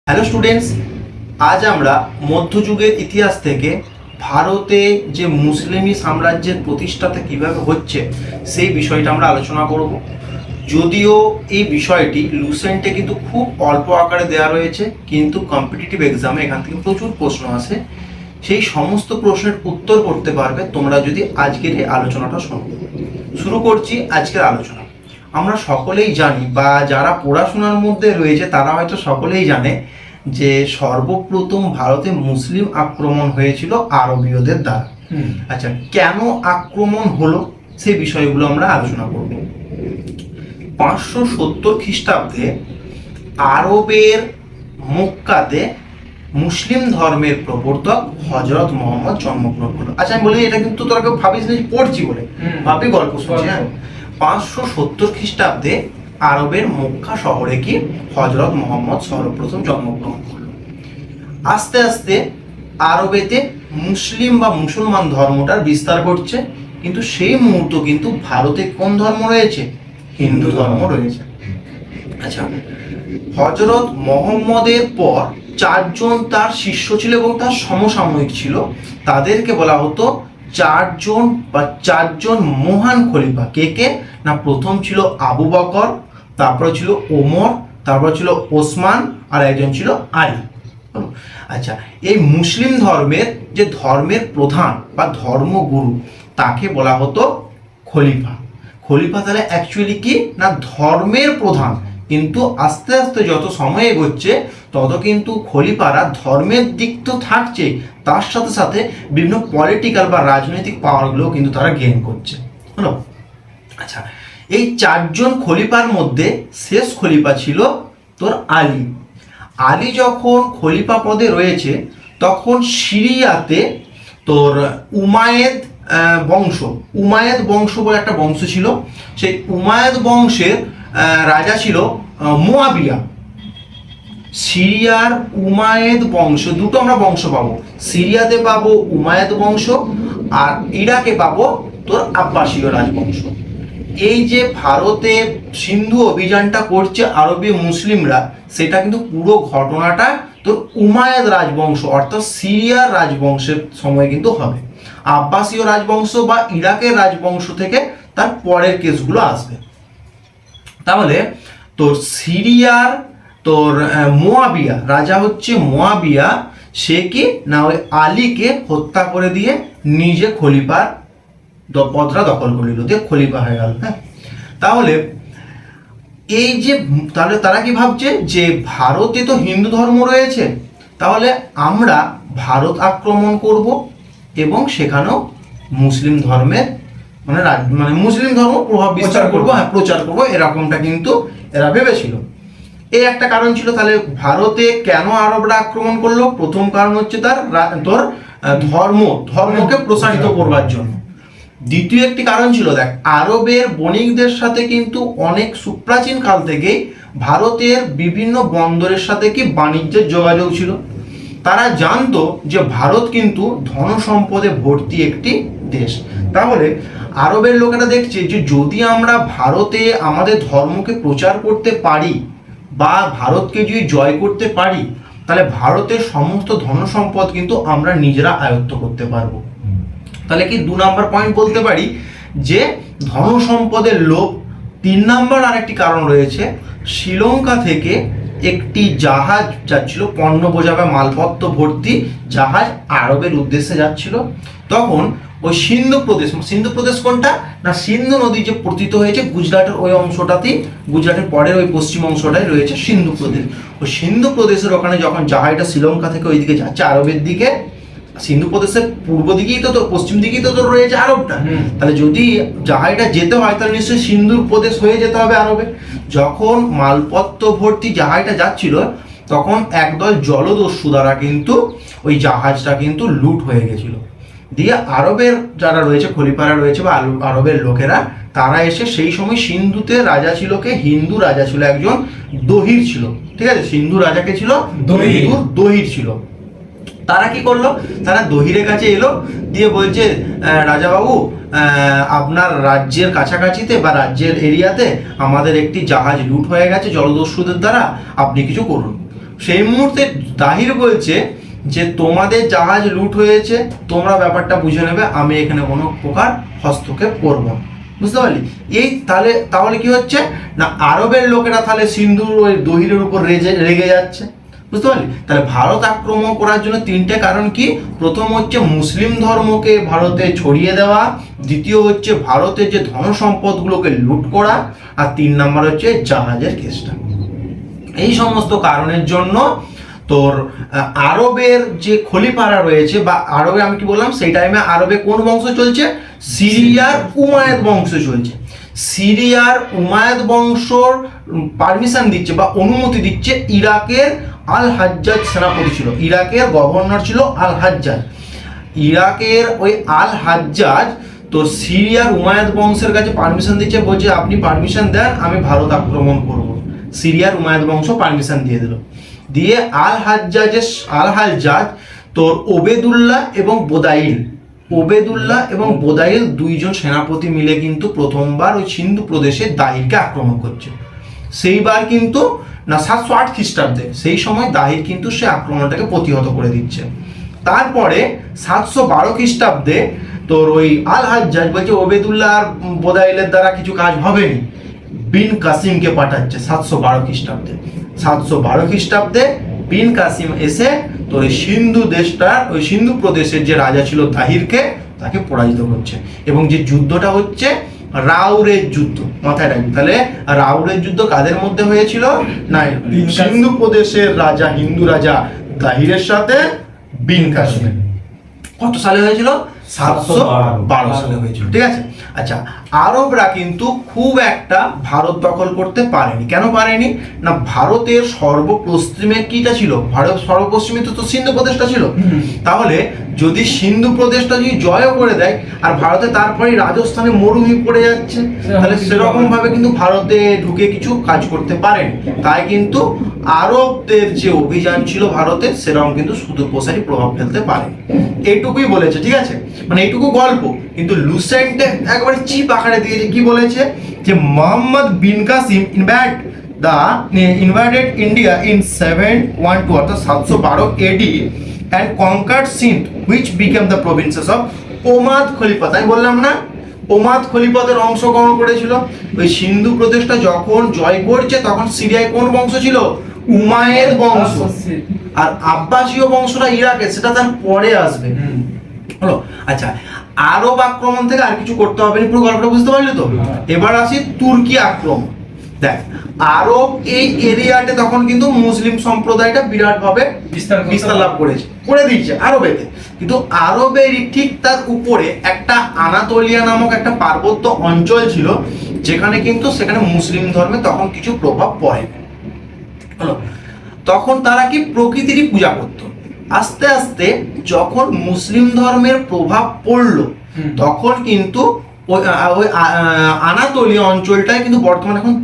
Hello students, আজ আমরা মধ্যযুগের ইতিহাস থেকে ভারতে যে মুসলিমি সাম্রাজ্যের প্রতিষ্ঠাতা কিভাবে হচ্ছে সেই বিষয়টা আমরা আলোচনা করব। যদিও এই বিষয়টি লুসেন্টে কিন্তু খুব অল্প আকারে দেওয়া রয়েছে, কিন্তু কম্পিটিটিভ এক্সামে এখান থেকে প্রচুর প্রশ্ন আসে। সেই সমস্ত প্রশ্নের উত্তর করতে পারবে তোমরা যদি আজকের এই আলোচনাটা শোনো। শুরু করছি আজকের আলোচনা। আমরা সকলেই জানি, বা যারা পড়াশোনার মধ্যে রয়েছে তারা হয়তো সকলেই জানে যে সর্বপ্রথম ভারতে মুসলিম আক্রমণ হয়েছিল আরবীয়দের দ্বারা। আচ্ছা, কেন আক্রমণ হলো সেই বিষয়গুলো আমরা আলোচনা করব। 570 খ্রিস্টাব্দে আরবের মক্কাতে মুসলিম ধর্মের প্রবর্তক হযরত মুহাম্মদ জন্মগ্রহণ করলো। আচ্ছা, আমি বলি এটা কিন্তু তোরা কেউ ভাবিস না যে পড়ছি বলে, ভাবি গল্প শুনছি। হ্যাঁ, 570 খ্রিস্টাব্দে আরবের মক্কা শহরে কি হযরত মুহাম্মদ সর্বপ্রথম জন্মগ্রহণ করলো। আস্তে আস্তে আরবেতে মুসলিম বা মুসলমান ধর্মটার বিস্তার ঘটছে, কিন্তু সেই মুহূর্ত কিন্তু ভারতে কোন ধর্ম রয়েছে? হিন্দু ধর্ম রয়েছে। আচ্ছা, হযরত মুহাম্মদের পর 4 জন তার শিষ্য ছিল এবং তার সমসাময়িক ছিল। তাদেরকে বলা হতো 4 জন মহান খলিফা। কে কে না, প্রথম ছিল আবু বকর, তারপরে ছিল ওমর, তারপর ছিল ওসমান, আর একজন ছিল আলী। আচ্ছা, এই মুসলিম ধর্মের যে ধর্মের প্রধান বা ধর্মগুরু তাকে বলা হতো খলিফা। খলিফা তাহলে অ্যাকচুয়ালি কি না, ধর্মের প্রধান। কিন্তু আস্তে আস্তে যত সময় এগোচ্ছে তত কিন্তু খলিফারা ধর্মের দিক তো থাকছে, তার সাথে সাথে বিভিন্ন পলিটিক্যাল বা রাজনৈতিক পাওয়ারগুলো কিন্তু তারা গেইন করছে। হলো। আচ্ছা, এই 4 জন খলিফার মধ্যে শেষ খলিফা ছিল তোর আলী। আলী যখন খলিফা পদে রয়েছে তখন সিরিয়াতে তোর উমায়েদ বংশ বলে একটা বংশ ছিল। সেই উমায়েদ বংশের রাজা ছিল মুয়াবিয়া। সিরিয়ার উমায়েদ বংশ, দুটো আমরা বংশ পাবো। সিরিয়াতে পাবো উমায়েদ বংশ, আর ইরাকে পাবো তোর আব্বাসীয় রাজবংশ। এই যে ভারতে সিন্ধু অভিযানটা করছে আরবীয় মুসলিমরা, সেটা কিন্তু পুরো ঘটনাটা তোর উমায়েদ রাজবংশ অর্থাৎ সিরিয়ার রাজবংশের সময় কিন্তু হবে। আব্বাসীয় রাজবংশ বা ইরাকের রাজবংশ থেকে তার পরের কেসগুলো আসবে। তাহলে তোর সিরিয়ার তোর মুয়াবিয়া রাজা হচ্ছে মুয়াবিয়া, সে কি না ওই আলীকে হত্যা করে দিয়ে নিজে খলিফার পদটা দখল করে নিল, দিয়ে খলিফা হয়ে গেল। হ্যাঁ, তাহলে এই যে তাহলে তারা কি ভাবছে যে ভারতে তো হিন্দু ধর্ম রয়েছে, তাহলে আমরা ভারত আক্রমণ করব এবং সেখানেও মুসলিম ধর্মের মানে মুসলিম ধর্ম প্রভাব বিস্তার করবো, হ্যাঁ প্রচার করবো, এরকমটা কিন্তু এরা ভেবেছিল। এই একটা কারণ ছিল। তাহলে ভারতে কেন আরবরা আক্রমণ করলো? প্রথম কারণ হচ্ছে তোর ধর্মকে প্রসারিত করবার জন্য। দ্বিতীয় একটি কারণ ছিল, দেখ, আরবের বণিকদের সাথে কিন্তু অনেক সুপ্রাচীন কাল থেকেই ভারতের বিভিন্ন বন্দরের সাথে কি বাণিজ্যের যোগাযোগ ছিল। তারা জানতো যে ভারত কিন্তু ধন সম্পদে ভর্তি একটি দেশ। তাহলে আরবের লোকেরা দেখছে যে যদি আমরা ভারতে আমাদের ধর্মকে প্রচার করতে পারি বা ভারতকে যদি জয় করতে পারি, তাহলে ভারতের সমস্ত ধন সম্পদ কিন্তু আমরা নিজেরা আয়ত্ত করতে পারবো। তাহলে কি 2 নাম্বার পয়েন্ট বলতে পারি যে ধন সম্পদের লোভ। 3 নাম্বার আরেকটি কারণ রয়েছে, শ্রীলঙ্কা থেকে একটি জাহাজ যাচ্ছিল, পণ্য বোঝা বা মালপত্র ভর্তি জাহাজ আরবের উদ্দেশ্যে যাচ্ছিল। তখন ওই সিন্ধু প্রদেশ কোনটা না, সিন্ধু নদী যে পতিত হয়েছে গুজরাটের ওই অংশটাতেই, গুজরাটের পরের ওই পশ্চিম অংশটাই রয়েছে সিন্ধু প্রদেশ। ওই সিন্ধু প্রদেশের ওখানে যখন জাহাজটা শ্রীলঙ্কা থেকে ওইদিকে যাচ্ছে আরবের দিকে, সিন্ধু প্রদেশের পূর্ব দিকেই তো তোর, পশ্চিম দিকেই তো তোর রয়েছে আরবটা, তাহলে যদি জাহাজটা যেতে হয় তাহলে নিশ্চয়ই সিন্ধুর প্রদেশ হয়ে যেতে হবে আরবে। যখন মালপত্র ভর্তি জাহাজটা যাচ্ছিল তখন একদল জলদস্যু দ্বারা কিন্তু ওই জাহাজটা কিন্তু লুট হয়ে গেছিল। দিয়ে আরবের যারা রয়েছে, খলিফারা রয়েছে বা আরবের লোকেরা, তারা এসে সেই সময় সিন্ধুতে রাজা ছিল কে, হিন্দু রাজা ছিল একজন দহির ছিল। ঠিক আছে, সিন্ধু রাজাকে ছিল দহির ছিল। তারা কি করলো, তারা দহিরের কাছে এলো, দিয়ে বলছে রাজা বাবু, আপনার রাজ্যের কাছাকাছিতে বা রাজ্যের এরিয়াতে আমাদের একটি জাহাজ লুট হয়ে গেছে জলদস্যুদের দ্বারা, আপনি কিছু করুন। সেই মুহূর্তে দাহির বলছে যে তোমাদের জাহাজ লুট হয়েছে, তোমরা ব্যাপারটা বুঝে নেবে, আমি এখানে কোনো প্রকার হস্তক্ষেপ করবো না। বুঝতে পারলি? এই তাহলে কি হচ্ছে না, আরবের লোকেরা তাহলে সিন্ধুর ওই দহিরের উপর রেগে যাচ্ছে। বুঝতে পারলি? তাহলে ভারত আক্রমণ করার জন্য তিনটে কারণ কি? প্রথম হচ্ছে মুসলিম ধর্মকে ভারতে ছড়িয়ে দেওয়া, দ্বিতীয় হচ্ছে ভারতের যে ধন সম্পদগুলোকে লুট করা, আর 3 নাম্বার হচ্ছে জাহাজের কেসটা। এই সমস্ত কারণের জন্য তোর আরবের যে খলিফারা রয়েছে, বা আরবে আমি কি বললাম, সেই টাইমে আরবে কোন বংশ চলছে? সিরিয়ার উমায়দ বংশ চলছে। সিরিয়ার উমায়দ বংশর পারমিশন দিচ্ছে বা অনুমতি দিচ্ছে ইরাকের আল হাজ্জাজ সেনাপতি ছিল, ইরাকের গভর্নর ছিল আল হাজ্জাজ। ইরাকের ওই আল হাজ্জাজ তো সিরিয়ার উমায়দ বংশের কাছে পারমিশন দিচ্ছে, বলছে আপনি পারমিশন দেন, আমি ভারত আক্রমণ করব। সিরিয়ার উমায়দ বংশ পারমিশন দিয়ে দিল। দিয়ে আল হাজ্জাজ তোর ওবেদুল্লাহ এবং বোদাইল দুইজন সেনাপতি মিলে কিন্তু প্রথমবার ওই সিন্ধু প্রদেশে দাহিরকে আক্রমণ করছে। সেইবার কিন্তু না 708 খ্রিস্টাব্দে, সেই সময় দাহির কিন্তু সে আক্রমণটাকে প্রতিহত করে দিচ্ছে। তারপরে 712 খ্রিস্টাব্দে তোর ওই আল হাজ্জাজ বলছে ওবেদুল্লাহ আর বোদাইলের দ্বারা কিছু কাজ হবেনি, বিন কাসিমকে পাঠাচ্ছে 712 খ্রিস্টাব্দে। 712 খ্রিস্টাব্দে বিন কাসিম এসে তোর ওই সিন্ধু প্রদেশের যে রাজা ছিল দাহিরকে, তাকে পরাজিত করছে। এবং যে যুদ্ধটা হচ্ছে রাউরের যুদ্ধ, মাথায় রাখবি। তাহলে রাউরের যুদ্ধ কাদের মধ্যে হয়েছিল? না, সিন্ধু প্রদেশের রাজা, হিন্দু রাজা দাহিরের সাথে বিন কাসিমের। কত সালে হয়েছিল? 712 সালে হয়েছিল। ঠিক আছে। আচ্ছা, আরবরা কিন্তু খুব একটা ভারত দখল করতে পারেনি। কেন পারেনি? না, ভারতের সর্বপশ্চিমে কিটা ছিল? ভারত সর্বপশ্চিমে তো সিন্ধু প্রদেশটা ছিল। তাহলে যদি সিন্ধু প্রদেশটা যদি জয় করে দেয়, আর ভারতে তারপরে রাজস্থানে মরুভূমি পড়ে যাচ্ছে, তাহলে সেরকম ভাবে কিন্তু ভারতে ঢুকে কিছু কাজ করতে পারেনি। তাই কিন্তু আরবদের যে অভিযান ছিল ভারতে, সেরকম কিন্তু সুদূরপ্রসারী প্রভাব ফেলতে পারে। এইটুকুই বলেছে। ঠিক আছে, মানে এইটুকু গল্প, কিন্তু লুসেন্টে একবারে চিপ আকারে দিয়েছে। কি বলেছে? যে মোহাম্মদ বিন কাসিম invaded India in 712 অর্থাৎ 712 AD and conquered Sindh which became the provinces of ওমাদ খলিফা। তাই বললাম না, ওমাদ খলিফাদের অংশগ্রহণ করেছিল। ওই সিন্ধু প্রদেশটা যখন জয় করছে, তখন সিরিয়ায় কোন বংশ ছিল? উমায়েদ বংশ। আর আব্বাসীয় বংশটা ইরাকে, সেটা তার পরে আসবে। হলো? আচ্ছা, আরব আক্রমণ থেকে আর কিছু করতে হবে না, পুরো গল্পটা বুঝতে পারলি তো? এবার আসি তুর্কি আক্রমণ। দেখ, আরব এই এরিয়াতে তখন কিন্তু মুসলিম সম্প্রদায়টা বিরাট ভাবে বিস্তার লাভ করে দিয়েছে আরবেতে। কিন্তু আরবের ঠিক তার উপরে একটা আনাতোলিয়া নামক একটা পার্বত্য অঞ্চল ছিল, যেখানে কিন্তু সেখানে মুসলিম ধর্মে তখন কিছু প্রভাব পড়ে। হলো? তখন তারা কি প্রকৃতিরই পূজা করত। আস্তে আস্তে যখন মুসলিম ধর্মের প্রভাব পড়লো, তখন কিন্তু ওই আনাতোলিয়া অঞ্চলটাই কিন্তু বর্তমানে এখন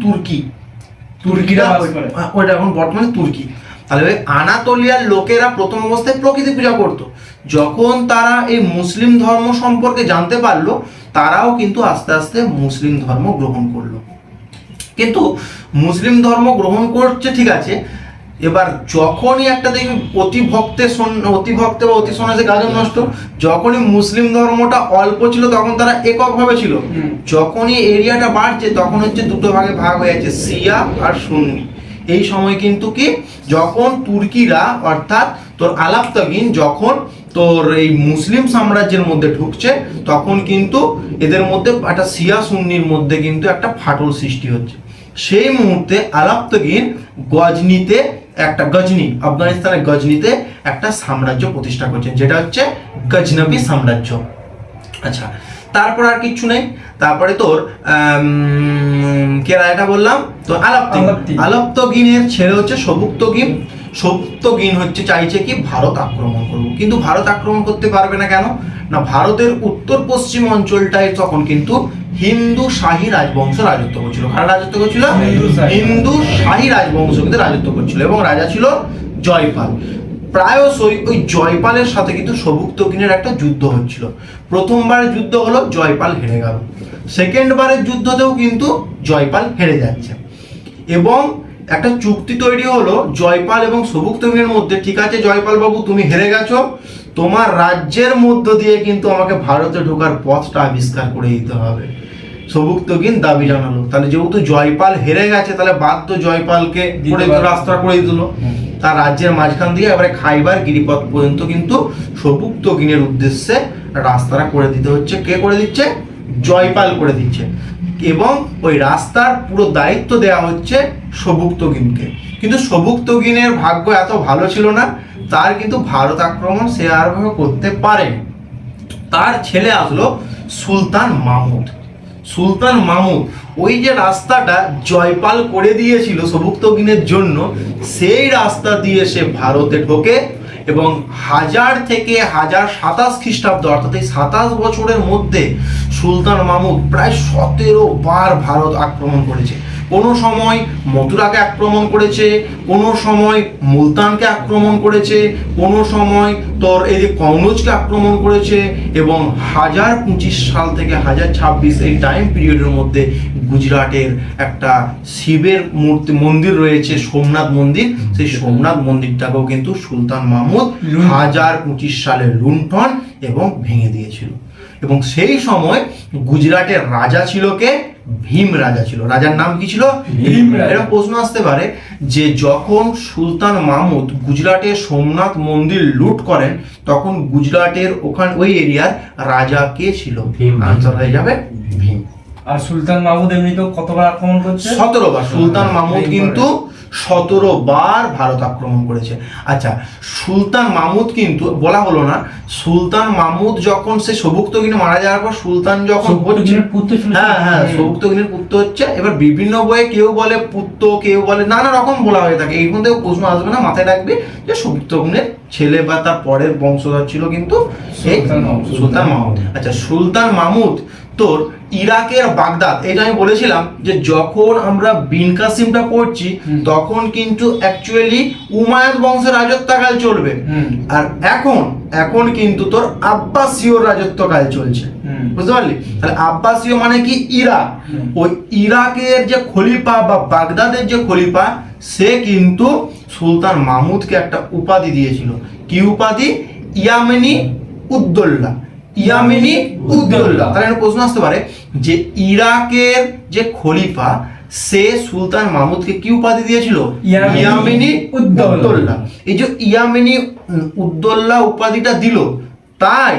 তুর্কিরা ওইটা এখন বর্তমানে তুর্কি। তাহলে ওই আনাতোলিয়ার লোকেরা প্রথম অবস্থায় প্রকৃতি পূজা করত। যখন তারা এই মুসলিম ধর্ম সম্পর্কে জানতে পারলো, তারাও কিন্তু আস্তে আস্তে মুসলিম ধর্ম গ্রহণ করলো। কিন্তু মুসলিম ধর্ম গ্রহণ করছে ঠিক আছে, এবার যখনই একটা দেখবি অতি ভক্তে বা অতি সন্ন্যাসে গাজন নষ্ট, যখনই মুসলিম ধর্মটা অল্প ছিল তখন তারা এককভাবে ছিল। যখনই এরিয়াটা বাড়ছে, তখন হচ্ছে দুটো ভাগে ভাগ হয়ে যাচ্ছে, শিয়া আর সুন্নি। এই সময় কিন্তু কি, যখন তুর্কিরা অর্থাৎ তোর আলাপ্তাগিন যখন তোর এই মুসলিম সাম্রাজ্যের মধ্যে ঢুকছে, তখন কিন্তু এদের মধ্যে একটা শিয়া সুন্নির মধ্যে কিন্তু একটা ফাটল সৃষ্টি হচ্ছে। সেই মুহূর্তে আলাপ্তাগিন আফগানিস্তানের গজনিতে একটা সাম্রাজ্য প্রতিষ্ঠা করছেন, যেটা হচ্ছে গজনবী সাম্রাজ্য। আচ্ছা, তারপর আর কিছু নেই। তারপরে তোর কে রায়টা বললাম তো আলাপ্তাগিনের ছেলে হচ্ছে সবুক্তগিন হচ্ছে চাইছে কি ভারত আক্রমণ করব, কিন্তু ভারত আক্রমণ করতে পারবে না। কেন না, ভারতের উত্তর পশ্চিম অঞ্চলটায় তখন কিন্তু হিন্দু শাহী রাজবংশ রাজত্ব করছিল। কারা রাজত্ব করছিল? হিন্দু শাহী রাজবংশ কিন্তু রাজত্ব করছিল, এবং রাজা ছিল জয়পাল। প্রায়শই ওই জয়পালের সাথে কিন্তু সবুক্তগিনের একটা যুদ্ধ হচ্ছিল। প্রথমবারের যুদ্ধ হলো, জয়পাল হেরে গেল। সেকেন্ড বারের যুদ্ধতেও কিন্তু জয়পাল হেরে যাচ্ছে। এবং একটা চুক্তি তৈরি হলো জয়পাল এবং সবুক্তগিনের মধ্যে। ঠিক আছে জয়পাল বাবু, তুমি হেরে গেছো, তোমার রাজ্যের মধ্য দিয়ে কিন্তু আমাকে ভারতে ঢোকার পথটা আবিষ্কার করে দিতে হবে। সবুক্তগিন দাবি জানালো। তাহলে যেহেতু জয়পাল হেরে গেছে, তাহলে বাধ্য জয়পালকে রাস্তা করে দিল। তার রাজ্যের মাঝখান দিয়ে এবারে খাইবার গিরিপথ পর্যন্ত কিন্তু সবুক্তগিনের উদ্দেশ্যে রাস্তাটা করে দিতে হচ্ছে। কে করে দিচ্ছে? জয়পাল করে দিচ্ছে। এবং ওই রাস্তার পুরো দায়িত্ব দেওয়া হচ্ছে সবুক্তগিনকে। কিন্তু সবুক্তগিনের ভাগ্য এত ভালো ছিল না, তার কিন্তু ভারত আক্রমণ সে আর করতে পারেনি। তার ছেলে আসলো সুলতান মাহমুদ। সুলতান মাহমুদ ওই যে রাস্তাটা জয়পাল করে দিয়েছিল সবুক্তগিনের জন্য, সেই রাস্তা দিয়ে সে ভারতে ঢোকে এবং 1000 থেকে 1027 খ্রিস্টাব্দ, অর্থাৎ এই 27 বছরের মধ্যে সুলতান মাহমুদ প্রায় 17 বার ভারত আক্রমণ করেছে। কোনো সময় মথুরাকে আক্রমণ করেছে, কোনো সময় মুলতানকে আক্রমণ করেছে, কোনো সময় তোর এই যে কনৌজকে আক্রমণ করেছে। এবং 1025 সাল থেকে 1026 এই টাইম পিরিয়ডের মধ্যে গুজরাটের একটা শিবের মূর্তি মন্দির রয়েছে, সোমনাথ মন্দির, সেই সোমনাথ মন্দিরটাকেও কিন্তু সুলতান মাহমুদ 1025 সালে লুণ্ঠন এবং ভেঙে দিয়েছিল। এবং সেই সময় গুজরাটের রাজা ছিল কে? ভীম রাজা ছিল। রাজার নাম কি ছিল? ভীম রাজা। এরকম প্রশ্ন আসতে পারে যে যখন সুলতান মাহমুদ গুজরাটের সোমনাথ মন্দির লুট করেন, তখন গুজরাটের ওখানে ওই এরিয়ার রাজা কে ছিল? আনসার হয়ে যাবে ভীম। আর সুলতান মাহমুদ এমনিতেও কতবার আক্রমণ করছে? 17 বার। সুলতান মাহমুদ কিন্তু 17 বার ভারত আক্রমণ করেছে। আচ্ছা, সুলতান মাহমুদ কিন্তু বলা হলো না, সুলতান মাহমুদ যখন সে সবুক্তগিনে মারা যাওয়ার পর সুলতান যখন হ্যাঁ সবুক্তগিনের পুত্র হচ্ছে। এবার বিভিন্ন বইয়ে কেউ বলে পুত্র, কেউ বলে নানা রকম বলা হয়ে থাকে। এইখান থেকে প্রশ্ন আসবে না, মাথায় রাখবে যে সবুক্তগিনের ছেলে বা তার পরের বংশধর ছিল কিন্তু সুলতান মাহমুদ। আচ্ছা, সুলতান মাহমুদ তোর ইরাকের বাগদাদ, এটা আমি বলেছিলাম যে যখন আমরা বিন কাসিমটা পড়ছি তখন কিন্তু অ্যাকচুয়ালি উমায়দ বংশের রাজত্বকাল চলবে। আর এখন কিন্তু তোর আব্বাসীয় রাজত্বকাল চলছে, বুঝতে পারলি? তাহলে আব্বাসীয় মানে কি? ইরাক। ওই ইরাকের যে খলিফা বা বাগদাদের যে খলিফা, সে কিন্তু সুলতান মাহমুদকে একটা উপাধি দিয়েছিল। কি উপাধি? ইয়ামেনি উদ্দৌলা। ইয়ামেনি উদ্দৌলা। তাহলে প্রশ্ন আসতে পারে যে ইরাকের যে খলিফা, সে সুলতান মাহমুদকে কি উপাধি দিয়েছিল? ইয়ামেনি উদ্দৌলা। এই যে ইয়ামেনি উদ্দৌলা উপাধিটা দিল, তাই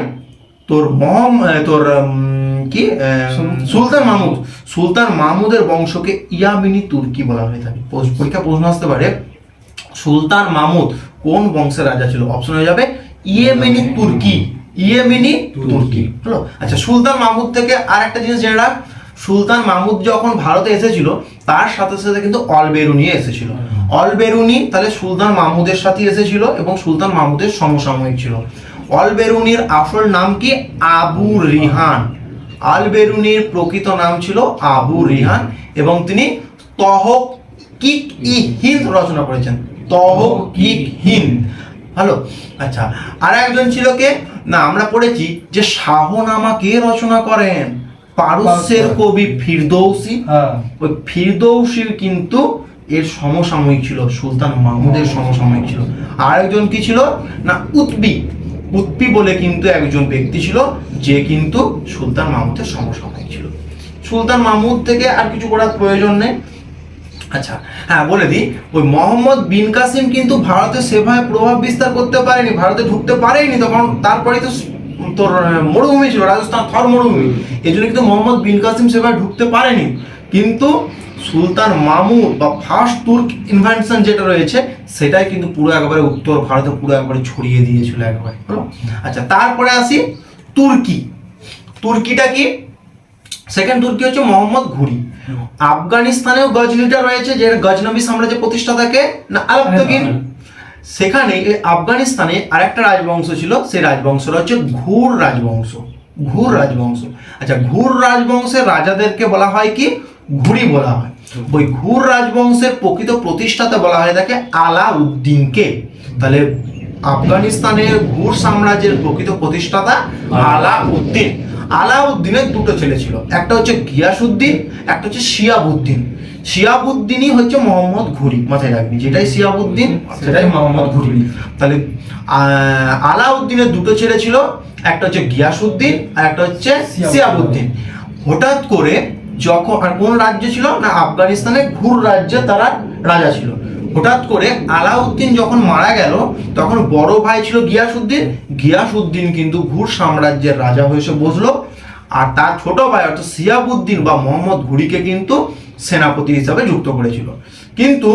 তোর সুলতান মাহমুদের বংশকে ইয়ামেনি তুর্কি বলা হয়ে থাকে। পরীক্ষা প্রশ্ন আসতে পারে সুলতান মাহমুদ কোন বংশের রাজা ছিল? অপশন হয়ে যাবে ইয়েমেনি তুর্কি। ইয়েমেনি তুর্কি। হলো। আচ্ছা, সুলতান মাহমুদ থেকে আর একটা জিনিস জেনে রাখ, সুলতান মাহমুদ যখন ভারতে এসেছিল তার সাথে সাথে কিন্তু অলবেরুনি এসেছিল। অলবেরুনি তাহলে সুলতান মাহমুদের সাথে এসেছিল এবং সুলতান মাহমুদের সমসাময়িক ছিল। অলবেরুনির আসল নাম কি? আবু রিহান। অলবেরুনির প্রকৃত নাম ছিল আবু রিহান এবং তিনি তহকিক-ই-হিন্দ রচনা করেছেন। তহকিক-হিন্দ। ভালো। আচ্ছা, আর একজন ছিল কে? না, আমরা পড়েছি যে শাহনামা কে রচনা করেন? পারস্যের কবি ফিরদৌসি। ওই ফিরদৌসির কিন্তু এর সমসাময়িক ছিল, সুলতান মাহমুদের সমসাময়িক ছিল। আর একজন কি ছিল? না, উৎপি বলে কিন্তু একজন ব্যক্তি ছিল, যে কিন্তু সুলতান মাহমুদের সমসাময়িক ছিল। সুলতান মাহমুদ থেকে আর কিছু করার প্রয়োজন নেই। আচ্ছা, হ্যাঁ বলে দিই, ওই মোহাম্মদ বিন কাসিম কিন্তু ভারতে সেভাবে প্রভাব বিস্তার করতে পারেনি, ভারতে ঢুকতে পারেনি। তখন তারপরে তো তোর মরুভূমি ছিল, রাজস্থান থর মরুভূমি, এই জন্য কিন্তু মোহাম্মদ বিন কাসিম সেভাবে ঢুকতে পারেনি। কিন্তু সুলতান মাহমুদ বা ফার্স্ট তুর্ক ইনভেনশন যেটা রয়েছে, সেটাই কিন্তু পুরো একেবারে উত্তর ভারতে পুরো একবারে ছড়িয়ে দিয়েছিল একবারে। আচ্ছা, তারপরে আসি তুর্কি। তুর্কিটা কি? সেকেন্ড তুর্কি হচ্ছে মোহাম্মদ ঘুরি। আফগানিস্তানেও গজনিটা রয়েছে, যে গজনবী সাম্রাজ্যের প্রতিষ্ঠাতাকে না আলাউদ্দিন। সেখানে আফগানিস্তানে আরেকটা রাজবংশ ছিল, সেই রাজবংশটা হচ্ছে ঘুর রাজবংশ। ঘুর রাজবংশ। আচ্ছা, ঘুর রাজবংশের রাজাদেরকে বলা হয় কি? ঘুরি বলা হয়। ওই ঘুর রাজবংশের প্রকৃত প্রতিষ্ঠাতা বলা হয় তাকে আলাউদ্দিনকে। তাহলে আফগানিস্তানের ঘুর সাম্রাজ্যের প্রকৃত প্রতিষ্ঠাতা আলাউদ্দিন। আলাউদ্দিনের দুটো ছেলে ছিল, একটা হচ্ছে গিয়াসউদ্দিন, একটা হচ্ছে শিয়াবউদ্দিন। শিহাবুদ্দিনই হচ্ছে মোহাম্মদ ঘুরি, মাথায় রাখবি, যেটাই শিহাবুদ্দিন সেটাই মোহাম্মদ ঘুরি। তাহলে আলাউদ্দিনের দুটো ছেলে ছিল, একটা হচ্ছে গিয়াসউদ্দিন আর একটা হচ্ছে শিহাবুদ্দিন। হঠাৎ করে যখন, আর কোন রাজ্য ছিল না, আফগানিস্তানের ঘুর রাজ্যে তারা রাজা ছিল। হঠাৎ করে আলাউদ্দিন যখন মারা গেল তখন বড় ভাই ছিল গিয়াসউদ্দিন, গিয়াসউদ্দিন কিন্তু ঘুর সাম্রাজ্যের রাজা হয়ে এসে বসলো, আর তার ছোট ভাই অর্থাৎ শিহাবুদ্দিন বা মোহাম্মদ ঘুরিকে কিন্তু সেনাপতি হিসাবে যুক্ত করেছিল। কিন্তু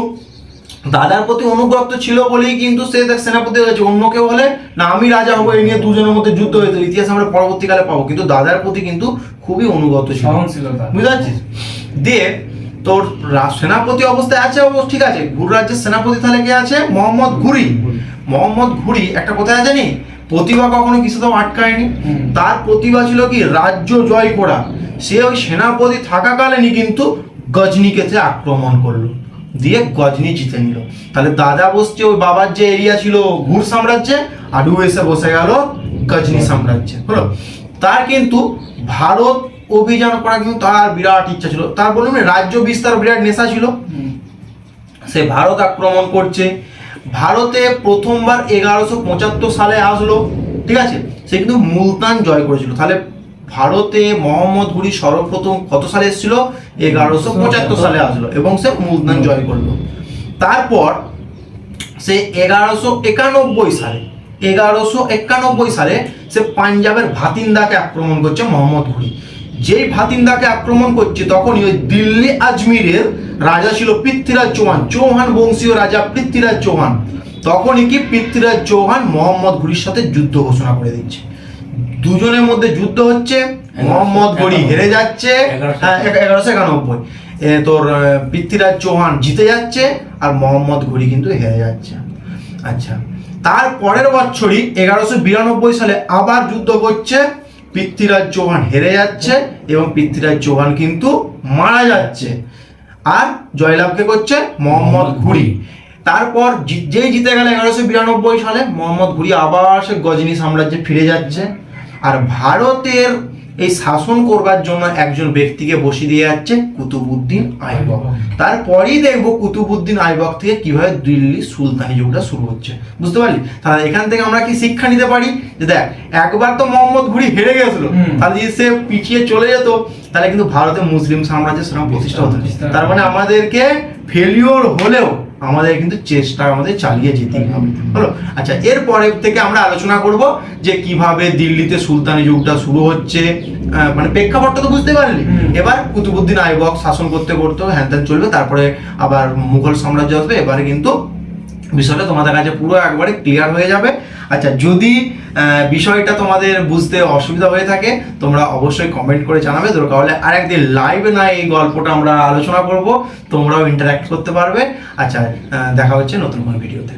দাদার প্রতি অনুগত ছিল বলেই কিন্তু সে সেনাপতি হয়েছে, অন্য কেউ হলে না আমি রাজা হবো, এই নিয়ে দুজনের মধ্যে যুদ্ধ হয়েছে, ইতিহাস আমরা পরবর্তীকালে পাবো। কিন্তু দাদার প্রতি কিন্তু খুবই অনুগত ছিল, বুঝতে পারছিস? দিয়ে তোর সেনাপতি অবস্থায় আছে, ঠিক আছে, ঘুর রাজ্যের সেনাপতি তাহলে কে আছে? মোহাম্মদ ঘুরি। মোহাম্মদ ঘুরি একটা কোথায় জানি প্রতিভা কখনো কিছু তো আটকায়নি, তার প্রতিভা ছিল কি রাজ্য জয় করা। সে ওই সেনাপতি থাকাকালীনই কিন্তু গজনিকে সে আক্রমণ করলো, দিয়ে গজনি জিতে নিল। তাহলে দাদা বসছে ওই বাবার যে এরিয়া ছিল ঘুর সাম্রাজ্যে, আর ও এসে বসে গেল গজনি সাম্রাজ্যে, হলো। তার কিন্তু ভারত অভিযান করা কিন্তু তার বিরাট ইচ্ছা ছিল, তার বলুন রাজ্য বিস্তার বিরাট নেশা ছিল। সে ভারত আক্রমণ করছে, ভারতে প্রথমবার 1175 সালে আসলো, ঠিক আছে, সে কিন্তু মুলতান জয় করেছিল। তাহলে ভারতে মোহাম্মদ ঘুরি সর্বপ্রথম কত সালে এসেছিল? 1175 সালে আসলো এবং সে মুলতান জয় করলো। তারপর সে 1191 সালে সে পাঞ্জাবের ভাতিন্দাকে আক্রমণ করছে মোহাম্মদ ঘুরি। যেই ভাতিন্দাকে আক্রমণ করছে তখনই ওই দিল্লি আজমিরের রাজা ছিল পৃথ্বীরাজ চৌহান, চৌহান বংশীয় রাজা পৃথ্বীরাজ চৌহান। তখনই কি পৃথ্বীরাজ চৌহান মোহাম্মদ ঘুরির সাথে যুদ্ধ ঘোষণা করে দিচ্ছে। দুজনের মধ্যে যুদ্ধ হচ্ছে, মোহাম্মদ ঘুরি হেরে যাচ্ছে, 1191 তোর পৃথ্বীরাজ চৌহান জিতে যাচ্ছে আর মোহাম্মদ ঘুরি কিন্তু হেরে যাচ্ছে। আচ্ছা, তার পরের বছরই 1192 সালে আবার যুদ্ধ করছে, পৃথ্বীরাজ চৌহান হেরে যাচ্ছে এবং পৃথ্বীরাজ চৌহান কিন্তু মারা যাচ্ছে, আর জয়লাভকে করছে মোহাম্মদ ঘুরি। তারপর যেই জিতে গেল 1192 সালে, মোহাম্মদ ঘুরি আবার সে গজনি সাম্রাজ্যে ফিরে যাচ্ছে, আর ভারতের এই শাসন করবার জন্য একজন ব্যক্তিকে বসিয়ে দিয়ে যাচ্ছে কুতুবউদ্দিন আইবক। তারপরেই দেখবো কুতুবউদ্দিন আইবক থেকে কিভাবে দিল্লি সুলতানি যুগটা শুরু হচ্ছে, বুঝতে পারলি? তাহলে এখান থেকে আমরা কি শিক্ষা নিতে পারি যে দেখ, একবার তো মোহাম্মদ ঘুরি হেরে গেছিল, তাহলে যদি সে পিছিয়ে চলে যেত তাহলে কিন্তু ভারতে মুসলিম সাম্রাজ্যের সেরকম প্রতিষ্ঠা হতো। তার মানে আমাদেরকে ফেলিওর হলেও আমাদের কিন্তু চেষ্টা আমাদের চালিয়ে যেতেই হবে, হলো। আচ্ছা, এরপরে থেকে আমরা আলোচনা করব যে কিভাবে দিল্লিতে সুলতানি যুগটা শুরু হচ্ছে, মানে প্রেক্ষাপটটা তো বুঝতে পারলি। এবার কুতুবউদ্দিন আইবক শাসন করতে করতে হ্যান ত্যান চলবে, তারপরে আবার মুঘল সাম্রাজ্য আসবে। এবারে কিন্তু বিষয়টা তোমাদের কাছে পুরো একবারে ক্লিয়ার হয়ে যাবে। আচ্ছা, যদি বিষয়টা তোমাদের বুঝতে অসুবিধা হয়ে থাকে তোমরা অবশ্যই কমেন্ট করে জানাবে, দরকার হলে আরেকদিন লাইভে না এই গল্পটা আমরা আলোচনা করব, তোমরাও ইন্টারঅ্যাক্ট করতে পারবে। আচ্ছা, দেখা হচ্ছে নতুন কোনো ভিডিওতে।